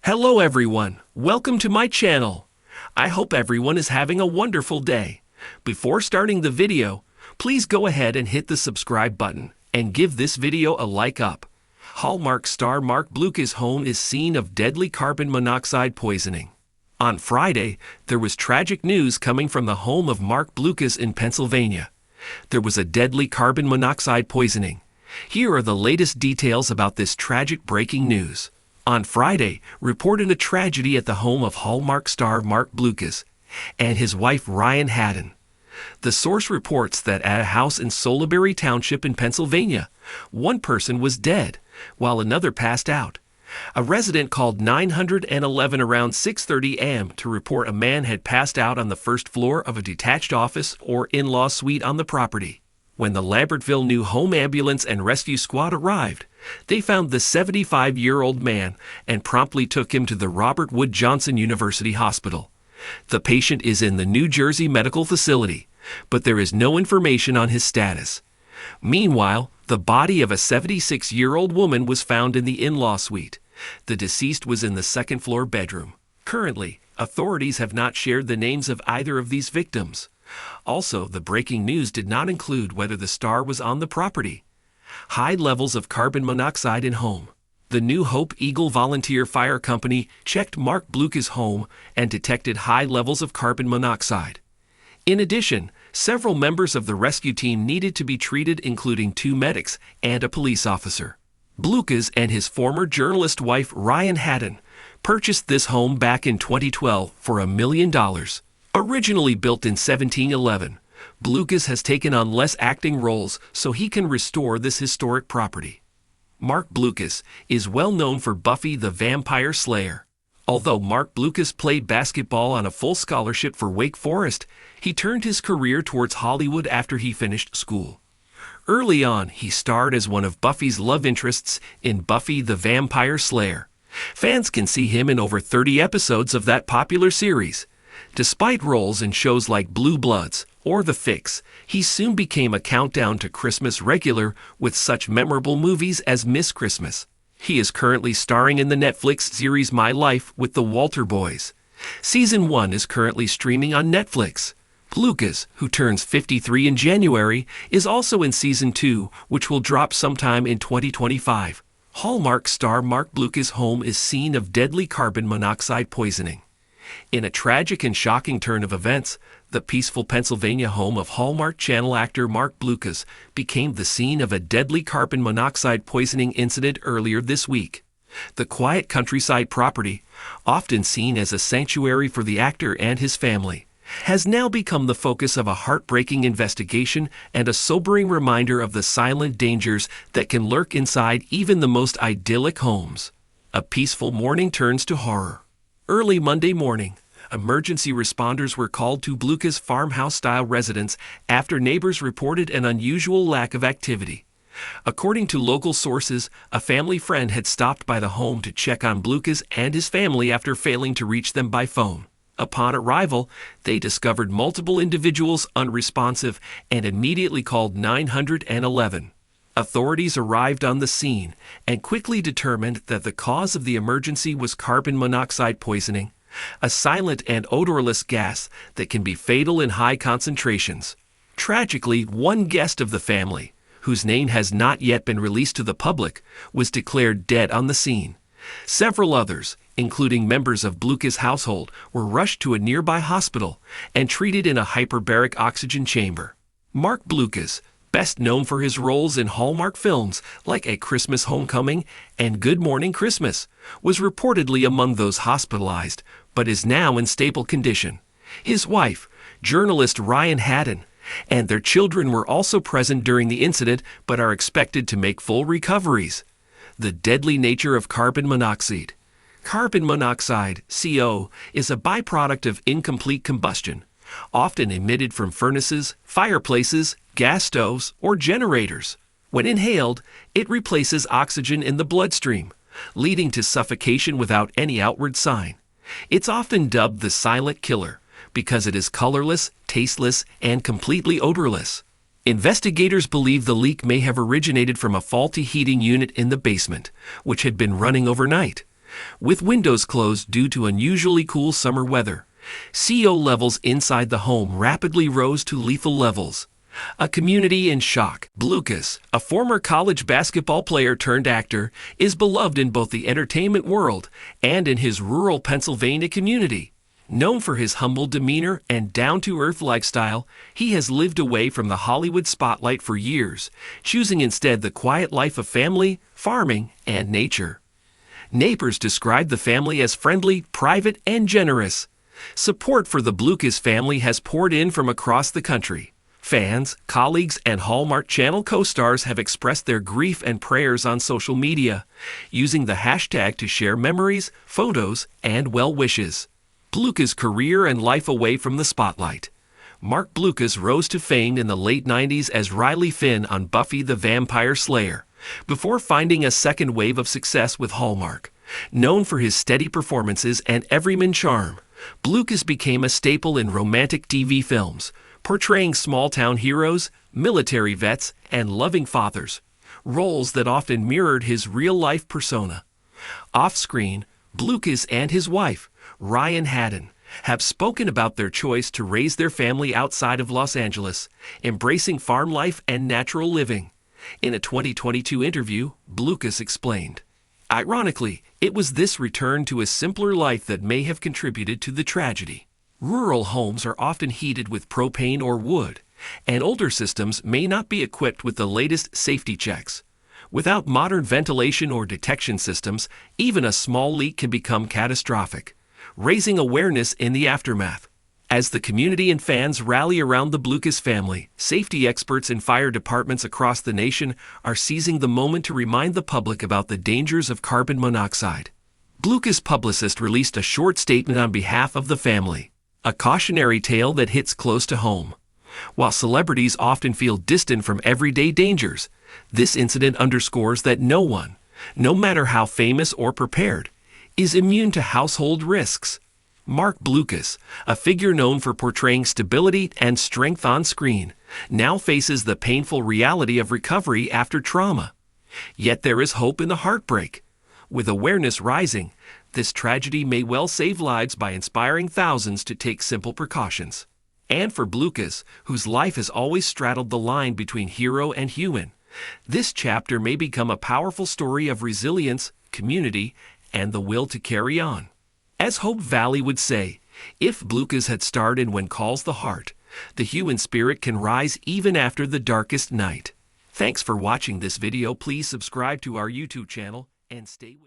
Hello everyone, welcome to my channel. I hope everyone is having a wonderful day. Before starting the video, please go ahead and hit the subscribe button and give this video a like up. Hallmark star Marc Blucas' home is scene of deadly carbon monoxide poisoning. On Friday, there was tragic news coming from the home of Marc Blucas in Pennsylvania. There was a deadly carbon monoxide poisoning. Here are the latest details about this tragic breaking news. On Friday, reported a tragedy at the home of Hallmark star Marc Blucas and his wife Ryan Haddon. The source reports that at a house in Solibury Township in Pennsylvania, one person was dead, while another passed out. A resident called 911 around 6:30 a.m. to report a man had passed out on the first floor of a detached office or in-law suite on the property. When the Lambertville New Home Ambulance and Rescue Squad arrived, they found the 75-year-old man and promptly took him to the Robert Wood Johnson University Hospital. The patient is in the New Jersey Medical Facility, but there is no information on his status. Meanwhile, the body of a 76-year-old woman was found in the in-law suite. The deceased was in the second-floor bedroom. Currently, authorities have not shared the names of either of these victims. Also, the breaking news did not include whether the star was on the property. High levels of carbon monoxide in home. The New Hope Eagle Volunteer Fire Company checked Marc Blucas' home and detected high levels of carbon monoxide. In addition, several members of the rescue team needed to be treated, including 2 medics and a police officer. Blucas and his former journalist wife Ryan Haddon purchased this home back in 2012 for $1 million. Originally built in 1711, Blucas has taken on less acting roles so he can restore this historic property. Marc Blucas is well known for Buffy the Vampire Slayer. Although Marc Blucas played basketball on a full scholarship for Wake Forest, he turned his career towards Hollywood after he finished school. Early on, he starred as one of Buffy's love interests in Buffy the Vampire Slayer. Fans can see him in over 30 episodes of that popular series. Despite roles in shows like Blue Bloods or The Fix, he soon became a Countdown to Christmas regular with such memorable movies as Miss Christmas. He is currently starring in the Netflix series My Life with the Walter Boys. Season 1 is currently streaming on Netflix. Blucas, who turns 53 in January, is also in Season 2, which will drop sometime in 2025. Hallmark star Marc Blucas' home is scene of deadly carbon monoxide poisoning. In a tragic and shocking turn of events, the peaceful Pennsylvania home of Hallmark Channel actor Marc Blucas became the scene of a deadly carbon monoxide poisoning incident earlier this week. The quiet countryside property, often seen as a sanctuary for the actor and his family, has now become the focus of a heartbreaking investigation and a sobering reminder of the silent dangers that can lurk inside even the most idyllic homes. A peaceful morning turns to horror. Early Monday morning, emergency responders were called to Blucas' farmhouse-style residence after neighbors reported an unusual lack of activity. According to local sources, a family friend had stopped by the home to check on Blucas and his family after failing to reach them by phone. Upon arrival, they discovered multiple individuals unresponsive and immediately called 911. Authorities arrived on the scene and quickly determined that the cause of the emergency was carbon monoxide poisoning, a silent and odorless gas that can be fatal in high concentrations. Tragically, one guest of the family, whose name has not yet been released to the public, was declared dead on the scene. Several others, including members of Blucas' household, were rushed to a nearby hospital and treated in a hyperbaric oxygen chamber. Marc Blucas, best known for his roles in Hallmark films like A Christmas Homecoming and Good Morning Christmas, was reportedly among those hospitalized, but is now in stable condition. His wife, journalist Ryan Haddon, and their children were also present during the incident but are expected to make full recoveries. The deadly nature of carbon monoxide. Carbon monoxide, CO, is a byproduct of incomplete combustion, often emitted from furnaces, fireplaces, gas stoves, or generators. When inhaled, it replaces oxygen in the bloodstream, leading to suffocation without any outward sign. It's often dubbed the silent killer because it is colorless, tasteless, and completely odorless. Investigators believe the leak may have originated from a faulty heating unit in the basement, which had been running overnight. With windows closed due to unusually cool summer weather, CO levels inside the home rapidly rose to lethal levels. A community in shock. Blucas, a former college basketball player turned actor, is beloved in both the entertainment world and in his rural Pennsylvania community. Known for his humble demeanor and down-to-earth lifestyle, he has lived away from the Hollywood spotlight for years, choosing instead the quiet life of family, farming, and nature. Neighbors describe the family as friendly, private, and generous. Support for the Blucas family has poured in from across the country. Fans, colleagues, and Hallmark Channel co-stars have expressed their grief and prayers on social media, using the hashtag to share memories, photos, and well wishes. Blucas' career and life away from the spotlight. Marc Blucas rose to fame in the late 90s as Riley Finn on Buffy the Vampire Slayer, before finding a second wave of success with Hallmark. Known for his steady performances and everyman charm, Blucas became a staple in romantic TV films, portraying small-town heroes, military vets, and loving fathers, roles that often mirrored his real-life persona. Off-screen, Blucas and his wife, Ryan Haddon, have spoken about their choice to raise their family outside of Los Angeles, embracing farm life and natural living. In a 2022 interview, Blucas explained, "Ironically, it was this return to a simpler life that may have contributed to the tragedy. Rural homes are often heated with propane or wood, and older systems may not be equipped with the latest safety checks. Without modern ventilation or detection systems, even a small leak can become catastrophic, raising awareness in the aftermath." As the community and fans rally around the Blucas family, safety experts in fire departments across the nation are seizing the moment to remind the public about the dangers of carbon monoxide. Blucas' publicist released a short statement on behalf of the family, a cautionary tale that hits close to home. While celebrities often feel distant from everyday dangers, this incident underscores that no one, no matter how famous or prepared, is immune to household risks. Marc Blucas, a figure known for portraying stability and strength on screen, now faces the painful reality of recovery after trauma. Yet there is hope in the heartbreak. With awareness rising, this tragedy may well save lives by inspiring thousands to take simple precautions. And for Blucas, whose life has always straddled the line between hero and human, this chapter may become a powerful story of resilience, community, and the will to carry on. As Hope Valley would say, if Blucas had starred in When Calls the Heart, the human spirit can rise even after the darkest night. Thanks for watching this video. Please subscribe to our YouTube channel and stay with